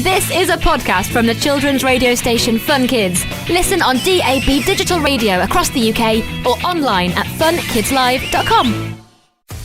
This is a podcast from the children's radio station Fun Kids. Listen on DAB digital radio across the UK or online at funkidslive.com.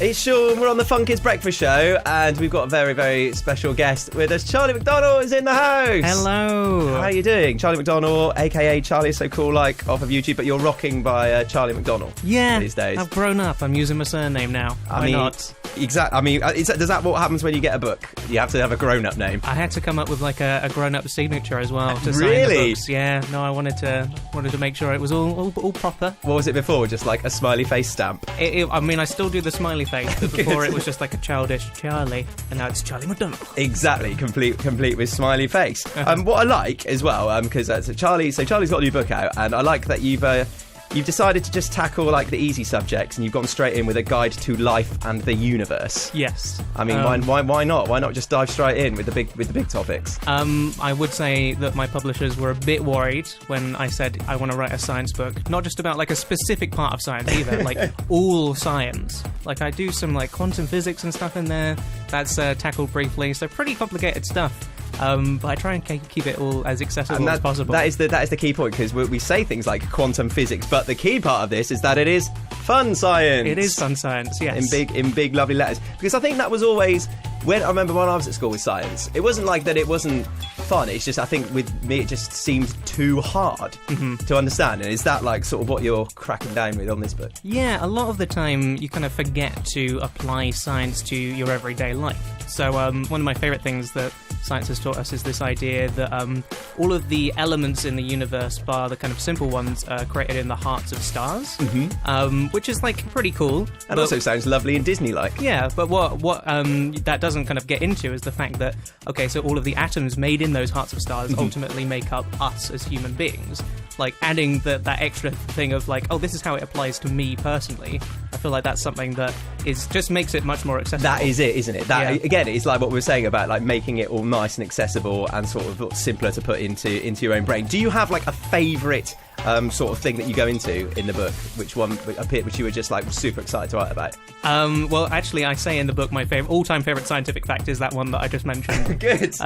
It's Sean, we're on the Fun Kids Breakfast Show, and we've got a very, very special guest with us. Charlie McDonnell is in the house. Hello. How are you doing? Charlie McDonnell, a.k.a. CharlieIsSoCoolLike, off of YouTube, but you're rocking by Charlie McDonnell these days. I've grown up. I'm using my surname now. Why not? Exactly. I mean, does that what happmes when you get a book? You have to have a grown-up name. I had to come up with like a grown-up signature as well to sign Really? the books. Yeah. No, I wanted to make sure it was all proper. What was it before? Just like a smiley face stamp? I mean, I still do the smiley face, but before it was just like a childish Charlie, and now it's Charlie McDonnell. Exactly, complete with smiley face. What I like as well, because Charlie's got a new book out, and I like that you've decided to just tackle like the easy subjects, and you've gone straight in with a guide to life and the universe. Yes. I mean, why not? Why not just dive straight in with the big topics? I would say that my publishers were a bit worried when I said I want to write a science book, not just about like a specific part of science either, like all science. Like I do some like quantum physics and stuff in there. That's tackled briefly, so pretty complicated stuff. But I try and keep it all as accessible as possible. That is the key point, because we say things like quantum physics, but the key part of this is that it is fun science. It is fun science, yes. In big lovely letters. Because I think that was always, I remember when I was at school with science, it wasn't like that it wasn't fun, it's just I think with me it just seemed too hard to understand. And is that like sort of what you're cracking down with on this book? Yeah, a lot of the time you kind of forget to apply science to your everyday life. So one of my favourite things that science has taught us is this idea that all of the elements in the universe, bar the kind of simple ones, are created in the hearts of stars, which is like pretty cool. And also sounds lovely and Disney-like. Yeah, but what that doesn't kind of get into is the fact that, okay, so all of the atoms made in those hearts of stars ultimately make up us as human beings. Like adding that extra thing of like, oh, this is how it applies to me personally. I feel like that's something that just makes it much more accessible. That is it, isn't it? Again, it's like what we were saying about like making it all nice and accessible and sort of simpler to put into your own brain. Do you have like a favourite sort of thing that you go into in the book? Which you were just like super excited to write about? Well, actually, I say in the book my all-time favourite scientific fact is that one that I just mentioned. Good.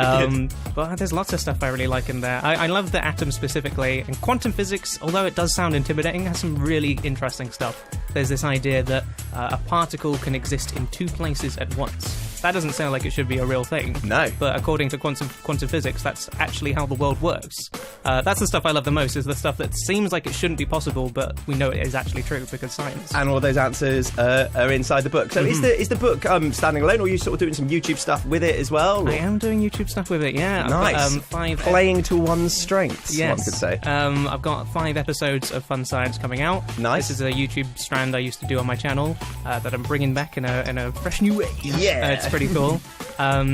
But there's lots of stuff I really like in there. I love the atom specifically, and quantum physics, although it does sound intimidating, has some really interesting stuff. There's this idea that a particle can exist in two places at once. That doesn't sound like it should be a real thing. No. But according to quantum physics, that's actually how the world works. That's the stuff I love the most, is the stuff that seems like it shouldn't be possible, but we know it is actually true because science. And all of those answers are inside the book. So is the book standing alone, or are you sort of doing some YouTube stuff with it as well? Or? I am doing YouTube stuff with it, yeah. Nice. I've got, playing to one's strengths, yes. One could say. I've got 5 episodes of Fun Science coming out. Nice. This is a YouTube strand I used to do on my channel that I'm bringing back in a fresh new way. Yeah. It's pretty cool.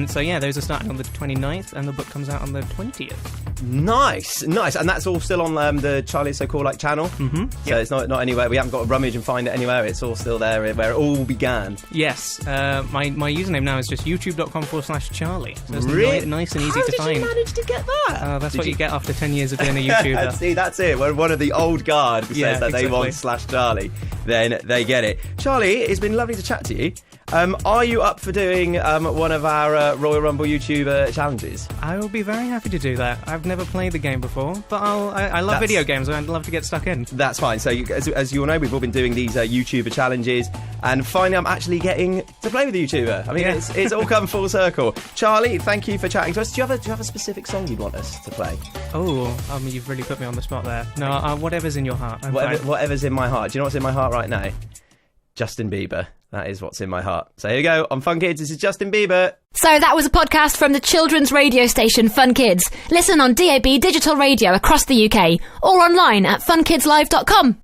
So yeah, those are starting on the 29th, and the book comes out on the 20th. Nice. And that's all still on the CharlieIsSoCoolLike channel? So it's not anywhere, we haven't got to rummage and find it anywhere, it's all still there where it all began. Yes. My username now is just youtube.com/Charlie. So it's really? nice and easy to find. How did you manage to get that? That's what you get after 10 years of being a YouTuber. See, that's it. When one of the old guard says that they want /Charlie, then they get it. Charlie, it's been lovely to chat to you. Are you up for doing one of our Royal Rumble YouTuber challenges? I will be very happy to do that. I've never played the game before, but I love video games and I'd love to get stuck in. That's fine. So as you all know, we've all been doing these YouTuber challenges, and finally I'm actually getting to play with a YouTuber. I mean, it's all come full circle. Charlie, thank you for chatting to us. Do you have a specific song you'd want us to play? Oh, you've really put me on the spot there. No, whatever's in your heart. Whatever's in my heart. Do you know what's in my heart right now? Justin Bieber. That is what's in my heart. So here you go. On Fun Kids, this is Justin Bieber. So that was a podcast from the children's radio station Fun Kids. Listen on DAB digital radio across the UK or online at funkidslive.com.